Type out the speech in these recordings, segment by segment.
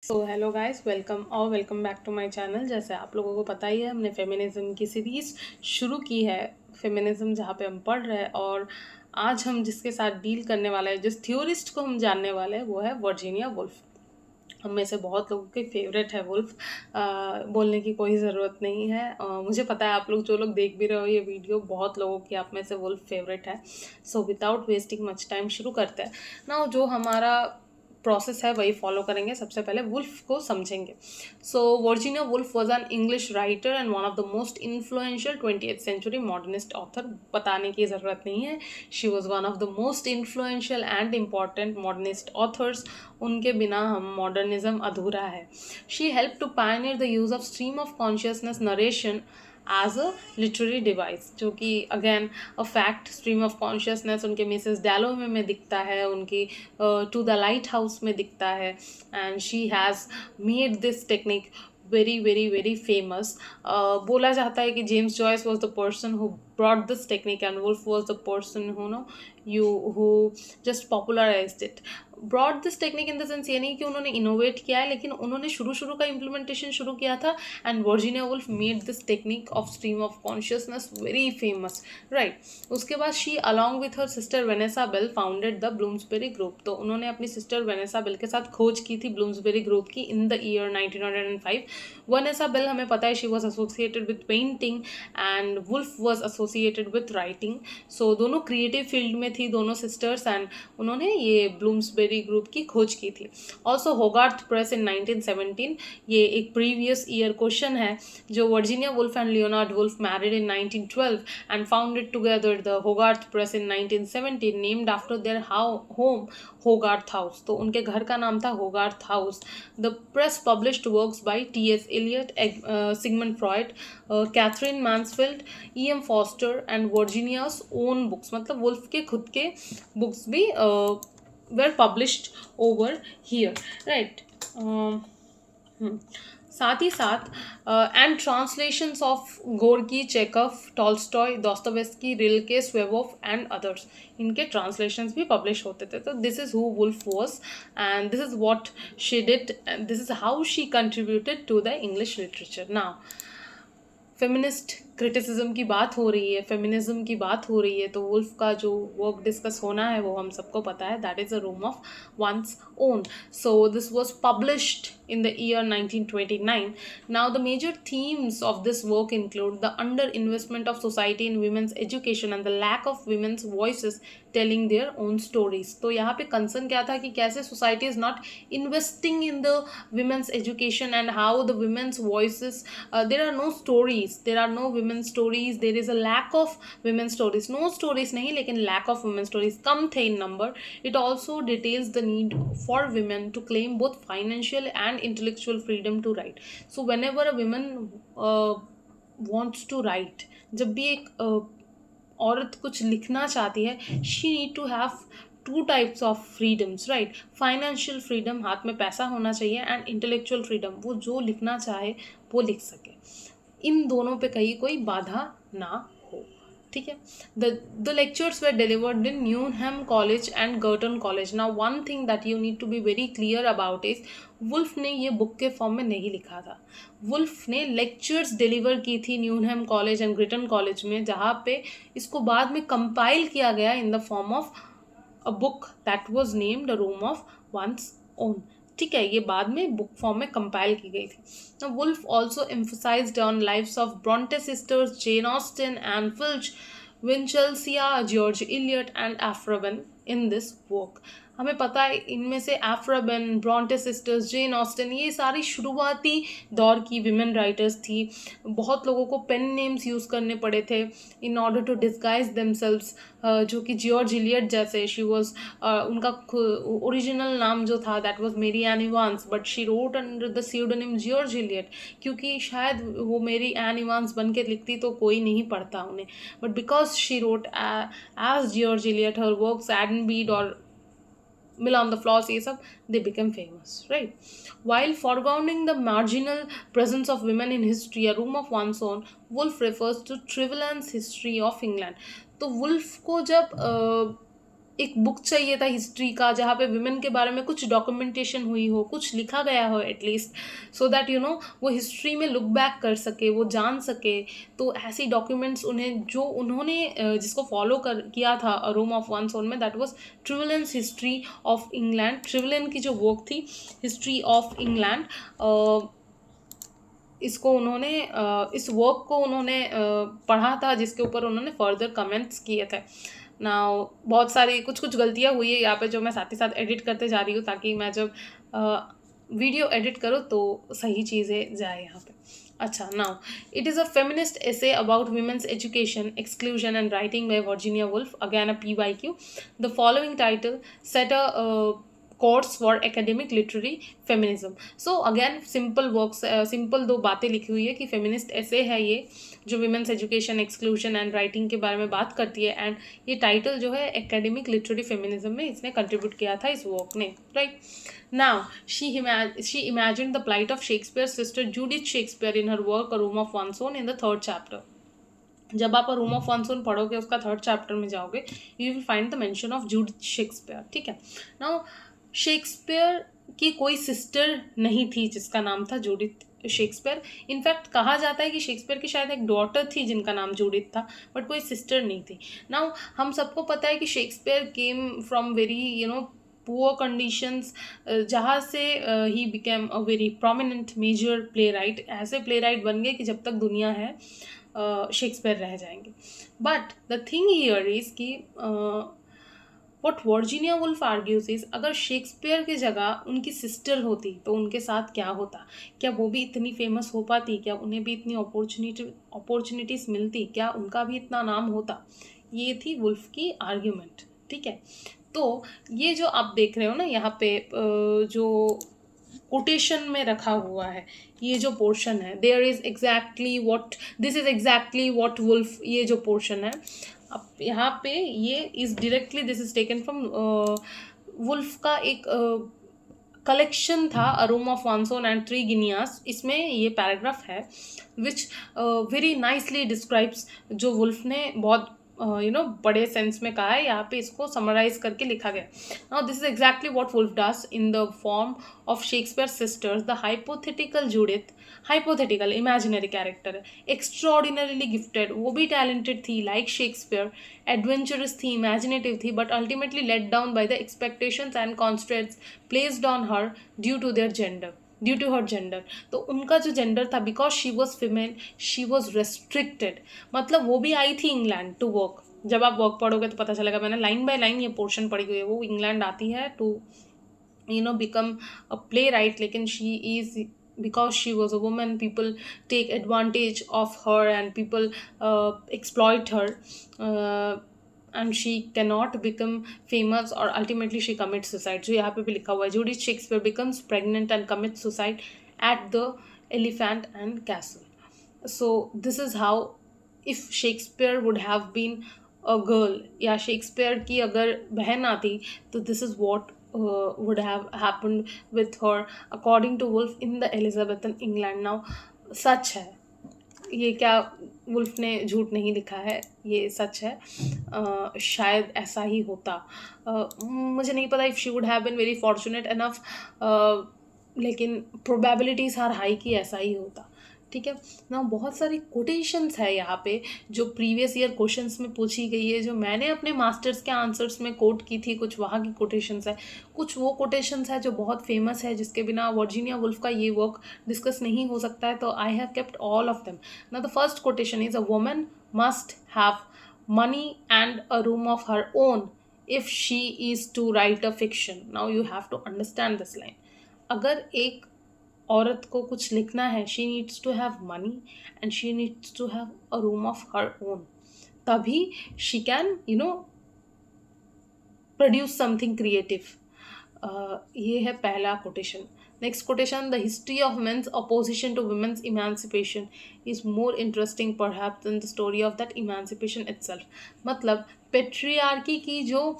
So hello guys, welcome back to my channel. जैसे आप लोगों को पता ही है, हमने फेमिनिज्म की सीरीज़ शुरू की है। फेमिनिज्म जहाँ पे हम पढ़ रहे हैं, और आज हम जिसके साथ डील करने वाले हैं, जिस थ्योरिस्ट को हम जानने वाले हैं, वो है वर्जीनिया वुल्फ। हम में से बहुत लोगों के फेवरेट है वुल्फ। बोलने की कोई ज़रूरत नहीं है। मुझे पता है आप लोग जो लोग देख भी रहे हो ये वीडियो, बहुत लोगों की आप में से वुल्फ फेवरेट है। So without wasting much time शुरू करते हैं ना। जो हमारा प्रोसेस है वही फॉलो करेंगे। सबसे पहले वुल्फ को समझेंगे। So Virginia Woolf was an English writer and one of the most influential 20th century modernist author. बताने की ज़रूरत नहीं है, she was one of the most influential and important modernist authors. उनके बिना हम मॉडर्निज्म अधूरा है। She help to pioneer the use of stream of consciousness narration as a literary device, जो कि again a fact. Stream of consciousness उनके Mrs Dalloway में दिखता है, उनकी टू द लाइट हाउस में दिखता है। And she has made this technique very very very famous. बोला जाता है कि James Joyce was the person who brought this technique and Woolf was the person who just popularized it. Brought this technique in the sense ये नहीं कि उन्होंने innovate किया है, लेकिन उन्होंने शुरू का इम्प्लीमेंटेशन शुरू किया था। And Virginia Woolf made this technique of stream of consciousness very famous, right. उसके बाद she along with her sister Vanessa Bell founded the Bloomsbury group. तो उन्होंने अपनी सिस्टर वेनेसा बेल के साथ खोज की थी ब्लूम्सबेरी ग्रुप की in the year 1905। Vanessa Bell हमें पता है she was associated with painting and Woolf was associated with writing. So दोनों क्रिएटिव फील्ड में थी दोनों सिस्टर्स, एंड उन्होंने ये ब्लूम्सबेरी ग्रुप की खोज की थी। ऑल्सो होगार्थ प्रेस इन 1917, ये एक प्रीवियस ईयर क्वेश्चन है। जो Virginia Woolf and Leonard Woolf married in 1912 and founded together the Hogarth Press in 1917 named after their home Hogarth House. तो उनके घर का नाम था Hogarth House. The press published works by T S. Eliot, Sigmund Freud, Katherine Mansfield, E M. Forster and Virginia's own books. मतलब Woolf के खुद के बुक्स भी were published over here, right? साथ ही साथ and translations of Gorky, Chekhov, Tolstoy, Dostoevsky, Rilke, Svevo and others, इनके translations भी पब्लिश होते थे। तो this is who Woolf was, and this is what she did, and this is how she contributed to the English literature. Now feminist criticism की बात हो रही है, फेमिनिज्म की बात हो रही है, तो वुल्फ का जो वर्क डिस्कस होना है वो हम सबको पता है, that is a room of one's own. So this was published in the year 1929. Now, the major themes of this work include the underinvestment of society in women's education and the lack of women's voices telling their own stories. तो यहाँ पे concern क्या था कि कैसे society is not investing in the women's education and how the women's voices, there are no stories, there are no women's stories, there is a lack of women's stories, no stories नहीं लेकिन lack of women's stories कम थे in number. It also details the need for women to claim both financial and intellectual freedom to write. So whenever a woman wants to write, जब भी एक औरत कुछ लिखना चाहती है, she need to have two types of freedoms, right. Financial freedom, हाथ में पैसा होना चाहिए, एंड इंटेलेक्चुअल फ्रीडम, वो जो लिखना चाहे वो लिख सके। इन दोनों पे कहीं कोई बाधा ना हो, ठीक है। The lectures were delivered in Newnham College and Girton College. Now one thing that you need to be very clear about is, Woolf ने ये बुक के फॉर्म में नहीं लिखा था। वुल्फ ने लेक्चर्स डिलीवर की थी न्यूनहैम कॉलेज एंड ग्रिटन कॉलेज में, जहाँ पे इसको बाद में कंपाइल किया गया इन the form of a book that was named a room of one's own. ठीक है, ये बाद में बुक फॉर्म में कंपाइल की गई थी। Woolf also emphasised on lives of Brontë sisters, Jane Austen, and Finch, Winchilsea, George Eliot and Aphra Behn in this work. हमें पता है इनमें से Aphra Behn, Brontë sisters, Jane Austen, ये सारी शुरुआती दौर की विमेन राइटर्स थी। बहुत लोगों को पेन नेम्स यूज़ करने पड़े थे in order to disguise themselves, जो कि जॉर्ज इलियट जैसे, शी वॉज, उनका ओरिजिनल नाम जो था that was Mary Ann Evans, but she wrote under the pseudonym George Eliot, क्योंकि शायद वो मेरी एन इवांस बन के लिखती तो कोई नहीं पढ़ता उन्हें, but because she wrote as George Eliot, her works Adam Bede और Mill on the Floss, ये सब, they became famous, right? While foregrounding the marginal presence of women in history, a room of one's own, Woolf refers to Trevelyan's history of England. तो wolf को जब एक book चाहिए था history का जहाँ पे विमेन के बारे में कुछ डॉक्यूमेंटेशन हुई हो, कुछ लिखा गया हो एटलीस्ट, सो दैट वो हिस्ट्री में लुक बैक कर सके, वो जान सके। तो ऐसी डॉक्यूमेंट्स उन्हें जो उन्होंने जिसको फॉलो कर किया था रूम ऑफ वन सोन में, that was Trevelyan's history of England. Trevelyan की जो वर्क थी हिस्ट्री ऑफ इंग्लैंड, इसको उन्होंने इस वर्क को उन्होंने पढ़ा था, जिसके ऊपर उन्होंने फर्दर कमेंट्स किए थे। नाउ बहुत सारी कुछ कुछ गलतियाँ हुई है यहाँ पे जो मैं साथ ही साथ एडिट करते जा रही हूँ, ताकि मैं जब वीडियो एडिट करूँ तो सही चीज़ें जाए यहाँ पे। अच्छा, now it is a feminist essay about women's education, exclusion and writing by Virginia Woolf, again a PYQ. The following title set a course for academic literary feminism. So again simple works, simple दो बातें लिखी हुई है कि feminist ऐसे है ये, जो women's education, exclusion and writing के बारे में बात करती है। एंड ये टाइटल जो है एकेडमिक लिटरेरी फेमिनिज्म में इसने कंट्रीब्यूट किया था इस वर्क ने, right. Now she imagined the plight of Shakespeare's sister Judith Shakespeare in her work A Room of One's Own in the third chapter. जब आप रूम ऑफ वंस ओन पढ़ोगे उसका थर्ड चैप्टर में जाओगे, you will find the mention of Judith Shakespeare, ठीक है। Now Shakespeare की कोई सिस्टर नहीं थी जिसका नाम था जूडिथ शेक्सपियर। इनफैक्ट कहा जाता है कि शेक्सपियर की शायद एक डॉटर थी जिनका नाम जूडिथ था, बट कोई सिस्टर नहीं थी। नाउ हम सबको पता है कि Shakespeare came from very poor conditions, जहाँ से ही became a very prominent major playwright. ऐसे प्ले राइट बन गए कि जब तक दुनिया है शेक्सपियर रह जाएंगे। But the thing here is कि what Virginia Woolf argues is, अगर शेक्सपियर की जगह उनकी सिस्टर होती तो उनके साथ क्या होता? क्या वो भी इतनी फेमस हो पाती? क्या उन्हें भी इतनी अपॉर्चुनिटीज मिलती? क्या उनका भी इतना नाम होता? ये थी वुल्फ की आर्ग्यूमेंट, ठीक है। तो ये जो आप देख रहे हो ना यहाँ पे जो कोटेशन में रखा हुआ है, ये जो पोर्शन है, there is exactly what this is exactly what Woolf, ये जो पोर्शन है अब यहाँ पे ये is directly this is taken from Woolf का एक कलेक्शन था a room of one's own and three guineas. इसमें ये पैराग्राफ है विच वेरी नाइसली डिस्क्राइब्स, जो वुल्फ ने बहुत बड़े सेंस में कहा है, यहाँ पे इसको समराइज करके लिखा गया। Now this is exactly what Woolf does in the form of Shakespeare sisters. The hypothetical Judith, hypothetical imaginary character है, एक्स्ट्रॉर्डिनरीली गिफ्टेड, वो भी टैलेंटेड थी लाइक शेक्सपियर, एडवेंचरस थी, इमेजिनेटिव थी, but ultimately let down by the expectations and constraints placed on her due to her gender. तो उनका जो gender था, because she was female, she was restricted. मतलब वो भी आई थी इंग्लैंड टू वर्क। जब आप वर्क पढ़ोगे तो पता चलेगा, मैंने लाइन बाय लाइन ये पोर्शन पढ़ी हुई है। वो इंग्लैंड आती है to become a playwright, लेकिन she is, because she was a woman, people take advantage of her and people exploit her, and she cannot become famous, or ultimately she commits suicide. जो यहाँ पे भी लिखा हुआ है, Judith Shakespeare becomes pregnant and commits suicide at the Elephant and Castle. So this is how, if Shakespeare would have been a girl, या Shakespeare की अगर बहन आती, तो this is what would have happened with her according to Woolf in the Elizabethan England. Now सच है ये, क्या wolf ने झूठ नहीं लिखा है, ये सच है। शायद ऐसा ही होता, मुझे नहीं पता if she would have been very fortunate enough, लेकिन प्रोबेबिलिटीज़ आर हाई कि ऐसा ही होता, ठीक है ना। बहुत सारी कोटेशंस है यहाँ पे जो प्रीवियस ईयर क्वेश्चंस में पूछी गई है, जो मैंने अपने मास्टर्स के आंसर्स में कोट की थी। कुछ वहाँ की कोटेशंस है, कुछ वो कोटेशंस है जो बहुत फेमस है, जिसके बिना वर्जीनिया वुल्फ का ये वर्क डिस्कस नहीं हो सकता है। तो I have kept all of them. Now the first quotation is, a woman must have money and a room of her own if she is to write a fiction. Now you have to understand this line. अगर एक औरत को कुछ लिखना है, she needs to have money and she needs to have a room of her own, तभी she can produce something creative. ये है पहला quotation. Next quotation, the history of men's opposition to women's emancipation is more interesting perhaps than the story of that emancipation itself. मतलब patriarchy की जो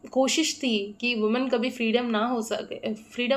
कोशिश थी कि वुमेन कभी फ्रीडम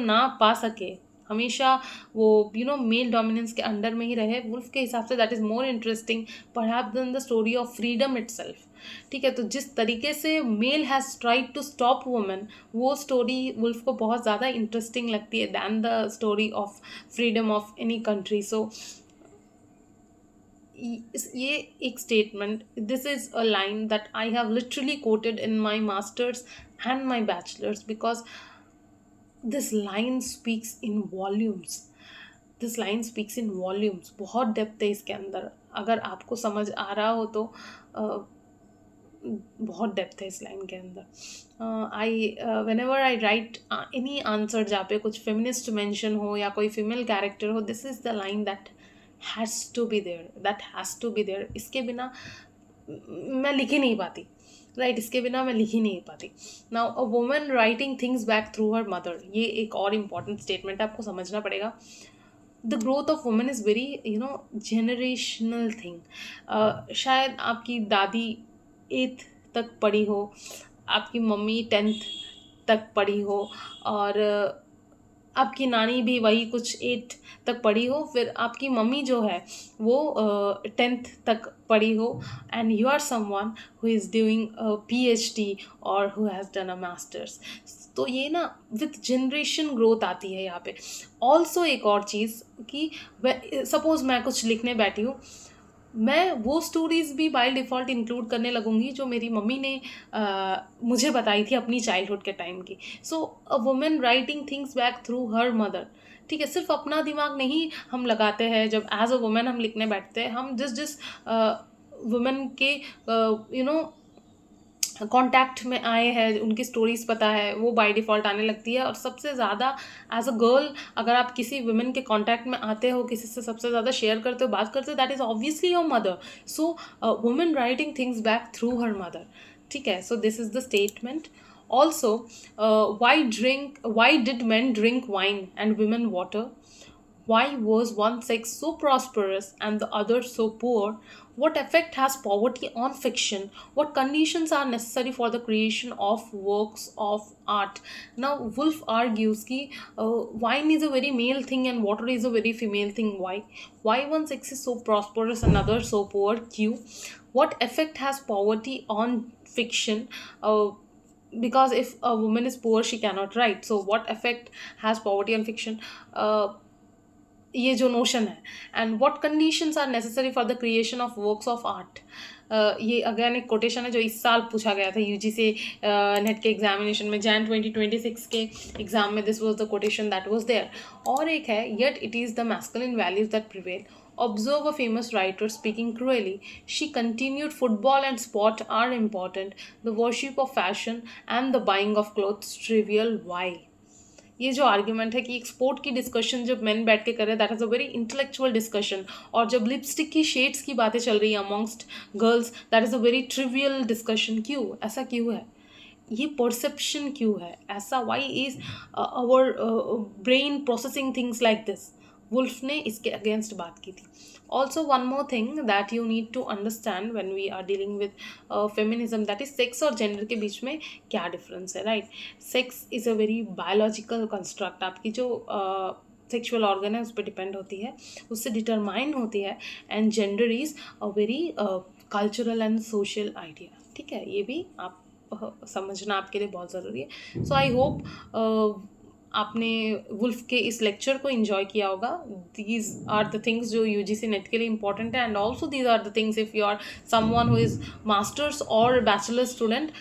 ना पा सके, हमेशा वो मेल डोमिनेंस के अंडर में ही रहे, वुल्फ के हिसाब से that is more interesting perhaps than the story of freedom itself. ठीक है, तो जिस तरीके से male has tried to stop women, वो स्टोरी वुल्फ को बहुत ज़्यादा इंटरेस्टिंग लगती है than the story of freedom of any country. So ये एक statement, this is a line that I have literally quoted in my masters and my bachelors, because this line speaks in volumes. This line speaks in volumes, बहुत depth है इसके अंदर। अगर आपको समझ आ रहा हो तो बहुत डेप्थ है इस लाइन के अंदर। I whenever I write any answer जहाँ पे कुछ फेमिनिस्ट मेंशन हो या कोई फीमेल कैरेक्टर हो, this is the line that has to be there, that has to be there. इसके बिना मैं लिख ही नहीं पाती, राइट, इसके बिना मैं लिख ही नहीं पाती। Now a woman writing things back through her mother, ये एक और इम्पॉर्टेंट स्टेटमेंट है, आपको समझना पड़ेगा। The growth of women is very generational thing. शायद आपकी दादी 8th तक पढ़ी हो, आपकी मम्मी 10th तक पढ़ी हो, और आपकी नानी भी वही कुछ 8 तक पढ़ी हो, फिर आपकी मम्मी जो है वो 10th तक पढ़ी हो, and you are someone who is doing PhD और who has done a masters. तो ये ना विथ जनरेशन ग्रोथ आती है यहाँ पे। ऑल्सो एक और चीज़ कि सपोज मैं कुछ लिखने बैठी हूँ, मैं वो स्टोरीज़ भी बाय डिफ़ॉल्ट इंक्लूड करने लगूंगी जो मेरी मम्मी ने मुझे बताई थी अपनी चाइल्डहुड के टाइम की। So a women writing things back through her mother. ठीक है, सिर्फ अपना दिमाग नहीं हम लगाते हैं जब एज अ वुमेन हम लिखने बैठते हैं, हम जिस जिस वुमेन के कॉन्टैक्ट में आए हैं, उनकी स्टोरीज पता है, वो बाय डिफ़ॉल्ट आने लगती है। और सबसे ज़्यादा एज अ गर्ल, अगर आप किसी वुमेन के कॉन्टैक्ट में आते हो, किसी से सबसे ज़्यादा शेयर करते हो, बात करते हो, that is obviously your mother. So women writing things back through her mother. ठीक है, so this is the statement. Also why did men drink wine and women water? Why was one sex so prosperous and the other so poor? What effect has poverty on fiction? What conditions are necessary for the creation of works of art? Now, Woolf argues that wine is a very male thing and water is a very female thing. Why? Why one sex is so prosperous and another so poor? Q. What effect has poverty on fiction? Because if a woman is poor, she cannot write. So, what effect has poverty on fiction? ये जो notion है, and what conditions are necessary for the creation of works of art. ये again एक quotation है जो इस साल पूछा गया था यूजी से नेट के एग्जामिनेशन में, जैन 2026 के एग्जाम में this was the quotation that was there. और एक है, yet it is the masculine values that prevail. Observe a famous writer speaking cruelly. She continued, football and sport are important, the worship of fashion and the buying of clothes trivial. Why? ये जो argument है कि एक sport की discussion जब man बैठ के कर रहे हैं, that is a very intellectual discussion. और जब लिपस्टिक की शेड्स की बातें चल रही है amongst girls, that is a very trivial discussion. क्यों ऐसा क्यों है? ये परसेप्शन क्यों है ऐसा? Why is our brain processing things like this? Woolf ने इसके अगेंस्ट बात की थी। Also one more thing that you need to understand when we are dealing with feminism, that is sex और जेंडर के बीच में क्या डिफरेंस है, right? Sex is a very biological construct, आपकी जो सेक्शुअल ऑर्गन है उस पर डिपेंड होती है, उससे डिटरमाइन होती है। And gender is a very cultural and social idea. ठीक है, ये भी आप समझना आपके लिए बहुत ज़रूरी है। सो आई होप आपने वुल्फ के इस लेक्चर को इन्जॉय किया होगा। दीज आर द थिंग्स जो यूजीसी नेट के लिए इंपॉर्टेंट है, and also these are the things if you are someone who is masters और बैचलर स्टूडेंट।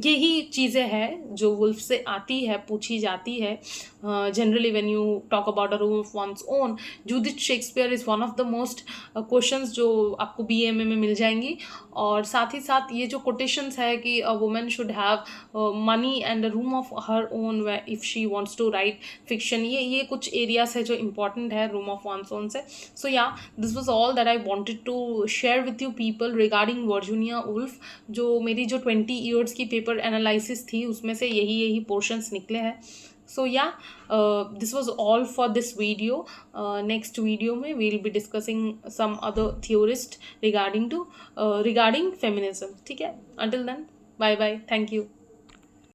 यही चीज़ें हैं जो वुल्फ से आती है, पूछी जाती है generally when you talk about a room of one's own. Judith Shakespeare is one of the most questions जो आपको BAMA में मिल जाएंगी। और साथ ही साथ ये जो कोटेशंस है कि a woman should have money and a room of her own if she wants to write fiction, ये कुछ एरियाज है जो इंपॉर्टेंट है रूम ऑफ वंस ओन से। सो या this was all that I wanted to share with you people regarding Virginia Woolf. जो मेरी जो 20 ईयर्स की पेपर एनालिसिस थी उसमें से यही पोर्शंस निकले हैं। सो या this was all for this video. Next video में we will be discussing some other theorist regarding feminism. ठीक है, until then bye bye, thank you.